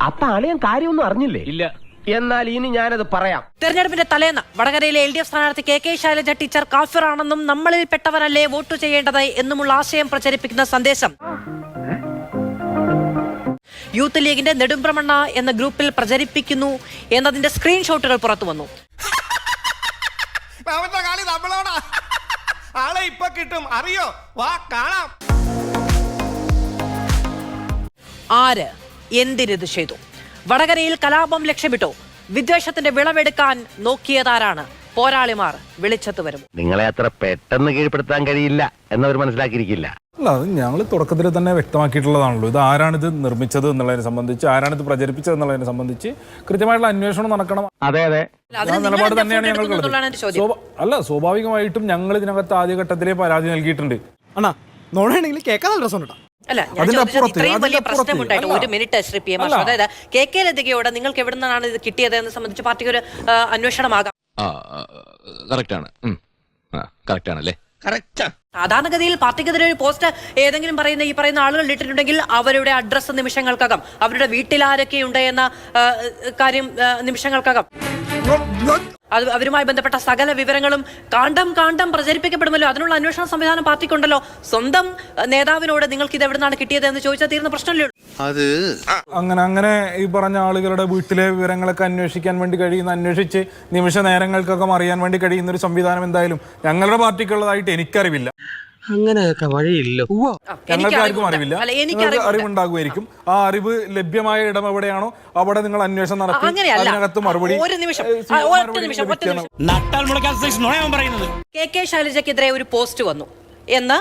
അപ്പൊ അളിയൻ കാര്യമൊന്നും അറിഞ്ഞില്ലേ? ഇല്ല. എന്നാൽ ഇനി ഞാനത് പറയാം. തെരഞ്ഞെടുപ്പിന്റെ തലേന്ന് വടകരയിലെ LDF സ്ഥാനാർത്ഥി KK ശൈലജ ടീച്ചർ കാഫിറാണെന്നും നമ്മളിൽ പെട്ടവരല്ലേ വോട്ട് ചെയ്യേണ്ടത് എന്നുമുള്ള ആശയം പ്രചരിപ്പിക്കുന്ന സന്ദേശം യൂത്ത് ലീഗിന്റെ നെടുംപ്രമണ്ണ എന്ന ഗ്രൂപ്പിൽ പ്രചരിപ്പിക്കുന്നു എന്നതിന്റെ സ്ക്രീൻഷോട്ടുകൾ പുറത്തു വന്നു. ആളെ ഇപ്പൊ കിട്ടും, അറിയോ? വാ കാണാം. ആര് എന്തിനിത് ചെയ്തു? വടകരയിൽ കലാപം ലക്ഷ്യമിട്ടു. വിദ്വേഷത്തിന്റെ വിളവെടുക്കാൻ നോക്കിയതാരാണ്? പോരാളിമാർ വെളിച്ചത്ത് വരും. നിങ്ങളെ അത്ര പെട്ടെന്ന് കീഴ്പ്പെടുത്താൻ കഴിയില്ല എന്നവർ മനസ്സിലാക്കിയിരിക്കില്ല. അല്ല, അത് ഞങ്ങൾ തുടക്കത്തിൽ തന്നെ വ്യക്തമാക്കിയിട്ടുള്ളതാണല്ലോ. ഇത് ആരാണിത് നിർമ്മിച്ചത് എന്നുള്ളതിനെ സംബന്ധിച്ച്, ആരാണിത് പ്രചരിപ്പിച്ചത് എന്നുള്ളതിനെ സംബന്ധിച്ച് കൃത്യമായിട്ടുള്ള അന്വേഷണം നടക്കണം. അതെ അതെ, നിലപാട് തന്നെയാണ് ഞങ്ങൾക്കുള്ളത്. അല്ല, സ്വാഭാവികമായിട്ടും ഞങ്ങൾ ഇതിനകത്ത് ആദ്യഘട്ടത്തിലെ പരാതി നൽകിയിട്ടുണ്ട്. അണ്ണാ നോണാണെങ്കിൽ കേൾക്കാൻ നല്ല രസമുണ്ട്. അല്ല, ഇത്രയും വലിയ പ്രശ്നമുണ്ടായിട്ട് ഒരു മിനിറ്റ് ശ്രീ PM മാഷ്, അതായത് KK ലതികയോട് നിങ്ങൾക്ക് എവിടെ നിന്നാണ് ഇത് കിട്ടിയത് എന്ന് സംബന്ധിച്ച് പാർട്ടിക്ക് ഒരു അന്വേഷണമാകാം. സാധാരണഗതിയിൽ പാർട്ടിക്കെതിരെ ഒരു പോസ്റ്റ് ഏതെങ്കിലും ഈ പറയുന്ന ആളുകൾ ഇട്ടിട്ടുണ്ടെങ്കിൽ അവരുടെ അഡ്രസ്സ് നിമിഷങ്ങൾക്കകം, അവരുടെ വീട്ടിൽ ആരൊക്കെയുണ്ട് എന്ന കാര്യം നിമിഷങ്ങൾക്കകം, അവരുമായി ബന്ധപ്പെട്ട സകല വിവരങ്ങളും കാണ്ടം പ്രചരിപ്പിക്കപ്പെടുമല്ലോ. അതിനുള്ള അന്വേഷണ സംവിധാനം പാർട്ടിക്കുണ്ടല്ലോ. സ്വന്തം നേതാവിനോട് നിങ്ങൾക്ക് ഇത് എവിടെ നിന്നാണ് കിട്ടിയത് എന്ന് ചോദിച്ചാൽ തീർന്ന പ്രശ്നമല്ലേ? അങ്ങനെ ഈ പറഞ്ഞ ആളുകളുടെ വീട്ടിലെ വിവരങ്ങളൊക്കെ അന്വേഷിക്കാൻ വേണ്ടി കഴിയുന്ന, അന്വേഷിച്ച് നിമിഷ നേരങ്ങൾക്കൊക്കെ അറിയാൻ വേണ്ടി കഴിയുന്ന ഒരു സംവിധാനം എന്തായാലും ഞങ്ങളുടെ പാർട്ടിക്കുള്ളതായിട്ട് എനിക്കറിവില്ല. അങ്ങനെയൊക്കെ വഴിയില്ലോ. ഞങ്ങൾക്കാർക്കും അറിവില്ല. അറിവുണ്ടാകുമായിരിക്കും. ആ അറിവ് ലഭ്യമായ ഇടം എവിടെയാണോ അവിടെ നിങ്ങൾ അന്വേഷണം നടത്തി അതിനകത്ത് മറുപടി. KK ശൈലജയ്ക്കെതിരെ ഒരു പോസ്റ്റ് വന്നു എന്ന്,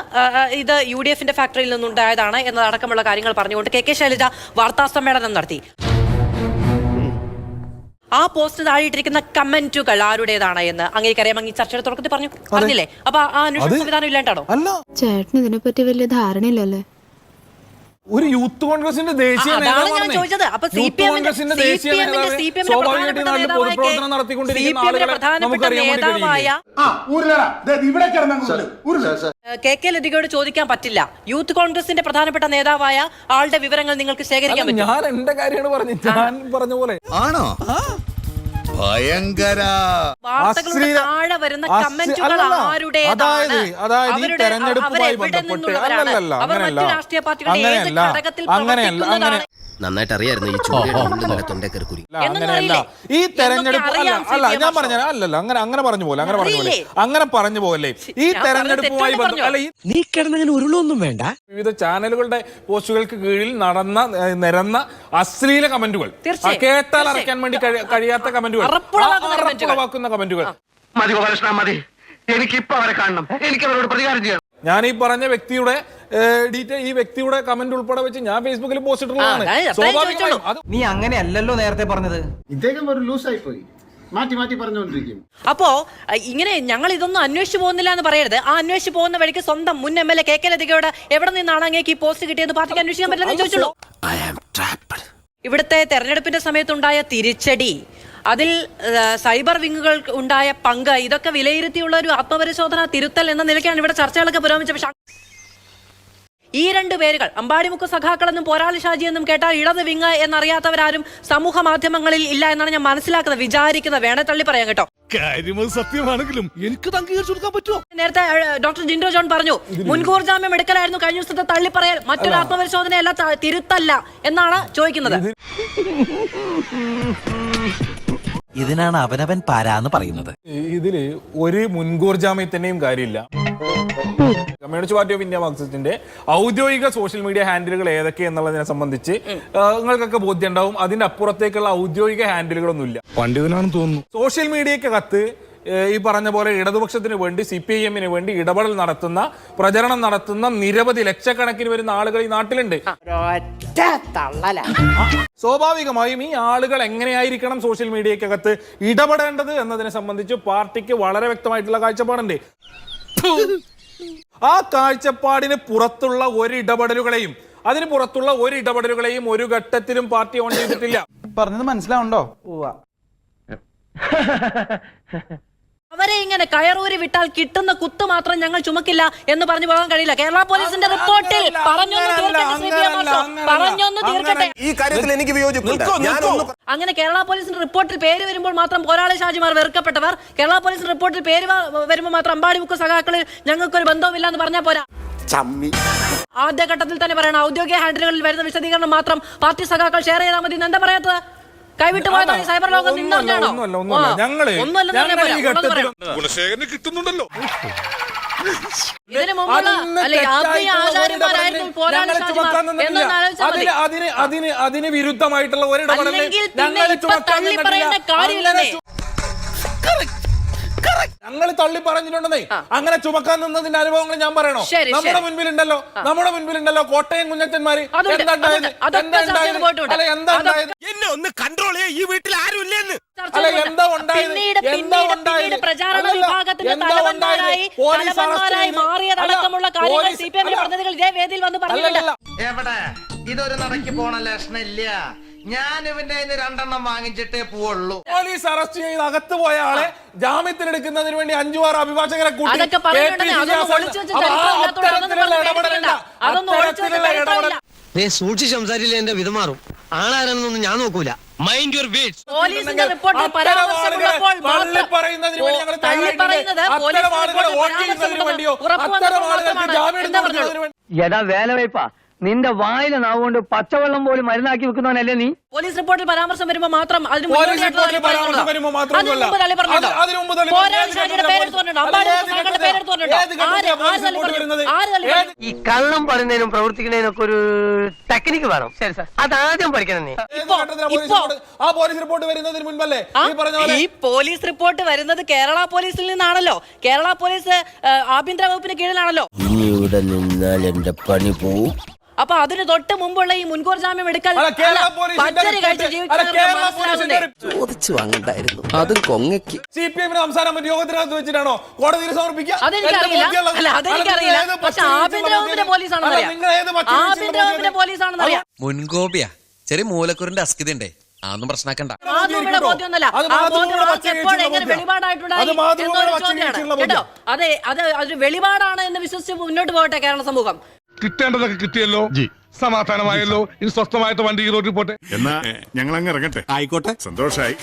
ഇത് UDFന്റെ ഫാക്ടറിയിൽ നിന്നുണ്ടായതാണ് എന്നതടക്കമുള്ള കാര്യങ്ങൾ പറഞ്ഞുകൊണ്ട് KK ശൈലജ വാർത്താ സമ്മേളനം നടത്തി. ആ പോസ്റ്റ് താഴെയിട്ടിരിക്കുന്ന കമന്റുകൾ ആരുടേതാണ് എന്ന് അങ്ങേക്കറിയാം. അങ്ങ് ചർച്ചയുടെ തുടക്കത്തിൽ പറഞ്ഞില്ലേ? അപ്പൊ ആ അന്വേഷണ സംവിധാനം ഇല്ലാണ്ടാണോ? ചേട്ടന് ഇതിനെപ്പറ്റി വലിയ ധാരണയില്ലല്ലേ? ഒരു യൂത്ത് കോൺഗ്രസിന്റെ ദേശീയ KK ലതികയോട് ചോദിക്കാൻ പറ്റില്ല. യൂത്ത് കോൺഗ്രസിന്റെ പ്രധാനപ്പെട്ട നേതാവായ ആളുടെ വിവരങ്ങൾ നിങ്ങൾക്ക് ശേഖരിക്കാൻ പറ്റും. ഞാൻ എന്റെ കാര്യമാണ് പറഞ്ഞത്. ഞാൻ പറഞ്ഞ പോലെ ആണോ? ഭയങ്കര താഴെ വരുന്ന കമന്റുകൾ ആരുടേതാണ്? തെരഞ്ഞെടുപ്പുമായി ബന്ധപ്പെട്ട് അവർ മറ്റു രാഷ്ട്രീയ പാർട്ടികളുടെ ഏത് ഘടകത്തിൽ പ്രവർത്തിക്കുന്നതാണ്? നന്നായിട്ട് അറിയായിരുന്നു ഈ തൊണ്ടേക്കറി. അങ്ങനെയല്ല, ഈ തെരഞ്ഞെടുപ്പ് അല്ല ഞാൻ പറഞ്ഞ അല്ലല്ല, അങ്ങനെ പറഞ്ഞു പോലെ ഈ തെരഞ്ഞെടുപ്പുമായി നീ കിടന്നങ്ങനെ ഉരുളൊന്നും വേണ്ട. വിവിധ ചാനലുകളുടെ പോസ്റ്റുകൾക്ക് കീഴിൽ നിരന്ന അശ്ലീല കമന്റുകൾ, കേട്ടാൽ അറയ്ക്കാൻ വേണ്ടി കഴിയാത്ത കമന്റുകൾ, ഉറപ്പുളവാക്കുന്ന കമന്റുകൾ. മതി ഗോപാലകൃഷ്ണ, മതി. എനിക്കിപ്പോ അവരെ കാണണം. എനിക്ക് അവരോട് പ്രതികാരം ചെയ്യണം. ഞാൻ ഈ പറഞ്ഞ വ്യക്തിയുടെ ഈ വ്യക്തിയുടെ കമന്റ് ഉൾപ്പെടെ വെച്ച് ഞാൻ ഫേസ്ബുക്കിൽ പോസ്റ്റ് ഇട്ടിട്ടുള്ളതാണ്. നീ അങ്ങനെയല്ലല്ലോ നേരത്തെ പറഞ്ഞത്. ഇദ്ദേഹം ഒരു ലൂസായി പോയി, മാറ്റി പറഞ്ഞുകൊണ്ടിരിക്കും. അപ്പോ ഇങ്ങനെ ഞങ്ങൾ ഇതൊന്നും അന്വേഷിച്ചു പോകുന്നില്ല എന്ന് പറയരുത്. ആ അന്വേഷിച്ചു പോകുന്ന വഴിക്ക് സ്വന്തം മുൻ MLA KK ലതികയോട് എവിടെ നിന്നാണ് അങ്ങേക്ക് ഈ പോസ്റ്റ് കിട്ടിയത് പാർട്ടിക്ക് അന്വേഷിക്കാൻ പറ്റില്ലെന്ന് ചോദിച്ചുള്ളൂ. ഇവിടുത്തെ തെരഞ്ഞെടുപ്പിന്റെ സമയത്തുണ്ടായ തിരിച്ചടി, അതിൽ സൈബർ വിങ്ങുകൾ ഉണ്ടായ പങ്ക്, ഇതൊക്കെ വിലയിരുത്തിയുള്ള ഒരു ആത്മപരിശോധന തിരുത്തൽ എന്ന നിലയ്ക്കാണ് ഇവിടെ ചർച്ചകളൊക്കെ പുരോഗമിച്ചത്. പക്ഷേ ഈ രണ്ട് പേരുകൾ, അമ്പാടിമുക്ക് സഖാക്കളെന്നും പോരാളി ഷാജി എന്നും കേട്ടാൽ ഇടത് വിങ് എന്നറിയാത്തവരാരും സമൂഹ മാധ്യമങ്ങളിൽ ഇല്ല എന്നാണ് ഞാൻ മനസ്സിലാക്കുന്നത്, വിചാരിക്കുന്നത്. വേണേ തള്ളി പറയാം കേട്ടോ. സത്യമാണെങ്കിലും എനിക്ക് അംഗീകരിച്ചു കൊടുക്കാൻ പറ്റുമോ? നേരത്തെ ഡോക്ടർ ജിൻഡോ ജോൺ പറഞ്ഞു മുൻകൂർ ജാമ്യം എടുക്കലായിരുന്നു കഴിഞ്ഞ ദിവസത്തെ തള്ളി പറയാൻ, മറ്റൊരു ആത്മപരിശോധനയല്ല, തിരുത്തല്ല എന്നാണ് ചോദിക്കുന്നത്. ഇതിനാണ് അവനവൻ പാരാന്ന് പറയുന്നത്. ഇതില് ഒരു മുൻകൂർ ജാമ്യത്തിന്റെയും കാര്യമില്ല. കമ്മ്യൂണിസ്റ്റ് പാർട്ടി ഓഫ് ഇന്ത്യ മാർക്സിസ്റ്റിന്റെ ഔദ്യോഗിക സോഷ്യൽ മീഡിയ ഹാൻഡിലുകൾ ഏതൊക്കെ എന്നുള്ളതിനെ സംബന്ധിച്ച് നിങ്ങൾക്കൊക്കെ ബോധ്യം ഉണ്ടാവും. അതിന്റെ അപ്പുറത്തേക്കുള്ള ഔദ്യോഗിക ഹാൻഡിലുകളൊന്നുമില്ല. പണ്ഡിതനാണെന്ന് തോന്നുന്നു. സോഷ്യൽ മീഡിയക്കകത്ത് ഈ പറഞ്ഞ പോലെ ഇടതുപക്ഷത്തിന് വേണ്ടി, CPIM-ന് വേണ്ടി ഇടപെടൽ നടത്തുന്ന, പ്രചരണം നടത്തുന്ന നിരവധി ലക്ഷക്കണക്കിന് വരുന്ന ആളുകൾ ഈ നാട്ടിലുണ്ട്. സ്വാഭാവികമായും ഈ ആളുകൾ എങ്ങനെയായിരിക്കണം സോഷ്യൽ മീഡിയക്കകത്ത് ഇടപെടേണ്ടത് എന്നതിനെ സംബന്ധിച്ച് പാർട്ടിക്ക് വളരെ വ്യക്തമായിട്ടുള്ള കാഴ്ചപ്പാടുണ്ട്. ആ കാഴ്ചപ്പാടിന് പുറത്തുള്ള ഒരു ഇടപെടലുകളെയും ഒരു ഘട്ടത്തിലും പാർട്ടി ഓൺ ചെയ്തിട്ടില്ല. പറഞ്ഞത് മനസ്സിലാവുണ്ടോ? അവരെ ഇങ്ങനെ കയറൂരി വിട്ടാൽ കിട്ടുന്ന കുത്ത് മാത്രം ഞങ്ങൾ ചുമക്കില്ല എന്ന് പറഞ്ഞു പോകാൻ കഴിയില്ല. കേരള പോലീസിന്റെ റിപ്പോർട്ടിൽ പറഞ്ഞൊന്ന് തീർക്കട്ടെ. ഈ കാര്യത്തിൽ എനിക്ക് വിയോജിപ്പുണ്ട്. അങ്ങനെ കേരള പോലീസിന്റെ റിപ്പോർട്ടിൽ പേര് വരുമ്പോൾ മാത്രം പോരാളി ഷാജിമാർ വെറുക്കപ്പെട്ടവർ, കേരള പോലീസിന്റെ റിപ്പോർട്ടിൽ പേര് വരുമ്പോൾ മാത്രം അമ്പാടി മുക്ക് സഖാക്കളിൽ ഞങ്ങൾക്കൊരു ബന്ധവുമില്ല എന്ന് പറഞ്ഞാൽ പോരാ. ആദ്യഘട്ടത്തിൽ തന്നെ പറയണം, ഔദ്യോഗിക ഹാൻഡിലുകളിൽ വരുന്ന വിശദീകരണം മാത്രം പാർട്ടി സഖാക്കൾ ഷെയർ ചെയ്താൽ മതി. എന്താ പറയാത്തത്? കൈവിട്ട് പോയതാണ് ഈ സൈബർ ലോകം. ഗുണശേഖരന് കിട്ടുന്നുണ്ടല്ലോ. ഇതിനു മുമ്പുള്ള ആചാര്യന്മാരായിരുന്നു പോരാളി ഷാജിമാർ എന്നൊന്ന് ആലോചിച്ചാൽ മതി. അതിന് വിരുദ്ധമായിട്ടുള്ള ഒരിടപെടലും അല്ലെങ്കിൽ പിന്നെ ഇപ്പൊ തള്ളി പറയുന്ന കാര്യമില്ലെന്നേ. ഞങ്ങൾ തള്ളി പറഞ്ഞിട്ടുണ്ടെന്നേ. അങ്ങനെ ചുമക്കാൻ നിന്നതിന്റെ അനുഭവങ്ങൾ ഞാൻ പറയണോ? നമ്മുടെ മുൻപിലുണ്ടല്ലോ കോട്ടയം കുഞ്ഞച്ചന്മാര്. എന്നെ ഒന്ന് കൺട്രോൾ ചെയ്യാൻ ഈ വീട്ടിൽ ആരും ഇല്ലെന്ന്. പിന്നീട് പ്രചാരണ വിഭാഗത്തിന്റെ തലവന്മാരായി മാറിയതടക്കമുള്ള കാര്യങ്ങൾ CPM പ്രതിനിധികൾ ഇതേ വേദിയിൽ വന്ന് പറഞ്ഞിട്ടുണ്ട്. എവിടെ ഇതൊരു നടക്ക് പോണ ലക്ഷണില്ല. ഞാൻ ഇവന്റെ രണ്ടെണ്ണം വാങ്ങിച്ചിട്ടേ പോവുള്ളൂ. പോലീസ് അറസ്റ്റ് ചെയ്ത് അകത്ത് പോയ ആളെ ജാമ്യത്തിലെടുക്കുന്നതിന് വേണ്ടി 5-6 അഭിഭാഷകരെ കൂട്ടി സൂക്ഷിച്ച് സംസാരിച്ചില്ല എന്റെ വിധമാറും. ആളാരാണെന്നൊന്നും ഞാൻ നോക്കൂല. Mind your words. പോലീസിന്റെ റിപ്പോർട്ടിൽ പരാമർശമുള്ളപ്പോൾ എടാ വേലവയ്പാ, നിന്റെ വായിലെ നാവുകൊണ്ട് പച്ചവെള്ളം പോലും മരുന്നാക്കി വെക്കുന്നവനല്ലേ നീ? പോലീസ് റിപ്പോർട്ടിൽ പരാമർശം വരുമ്പോൾ മാത്രം ഈ കള്ളം പറയുന്നതിനും പ്രവർത്തിക്കുന്നതിനും ഒക്കെ ഒരു ടെക്നിക്ക് വേണം. ശരി സാർ, അതാദ്യം പഠിക്കണം നീ. ആ പോലീസ് റിപ്പോർട്ട് വരുന്നതിന് മുൻപല്ലേ ഈ പോലീസ് റിപ്പോർട്ട് വരുന്നത് കേരള പോലീസിൽ നിന്നാണല്ലോ. കേരള പോലീസ് ആഭ്യന്തര വകുപ്പിന് കീഴിലാണല്ലോ. ഇനി ഇവിടെ നിന്നാൽ എന്റെ പണി പോവും. അപ്പൊ അതിന് തൊട്ട് മുമ്പുള്ള ഈ മുൻകൂർ ജാമ്യം എടുക്കൽ ചോദിച്ചു വാങ്ങണ്ടായിരുന്നു. അതും കൊങ്ങയ്ക്ക്. CPM സംസ്ഥാന യോഗത്തിനകത്ത് വെച്ചിട്ടാണോ കോടതിയിൽ സമർപ്പിക്കുക? അതെനിക്കറിയില്ല. പക്ഷെ ആഭ്യന്തര വകുപ്പിന്റെ പോലീസാണെന്നറിയാം. മുൻകോപിയാ, ചെറിയ മൂലക്കുറിന്റെ അസ്കിതണ്ടേ, അതൊന്നും പ്രശ്നമാക്കണ്ട. മാധവയുടെ ബോധ്യമൊന്നുമല്ല. ആ ബോധ്യം എപ്പോൾ എങ്ങനെ വെളിപാടായിട്ടുണ്ടായി എന്നൊരു ചോദ്യമാണ് കേട്ടോ. അതൊരു വെളിപാടാണ് എന്ന് വിശ്വസിച്ച് മുന്നോട്ട് പോകട്ടെ കേരള സമൂഹം. കിട്ടേണ്ടതൊക്കെ കിട്ടിയല്ലോ, സമാധാനമായല്ലോ. ഇനി സ്വസ്ഥമായിട്ട് വണ്ടി ഈ റോഡിൽ പോട്ടെ. എന്നാ ഞങ്ങൾ അങ്ങ് ഇറങ്ങട്ടെ. ആയിക്കോട്ടെ, സന്തോഷായി.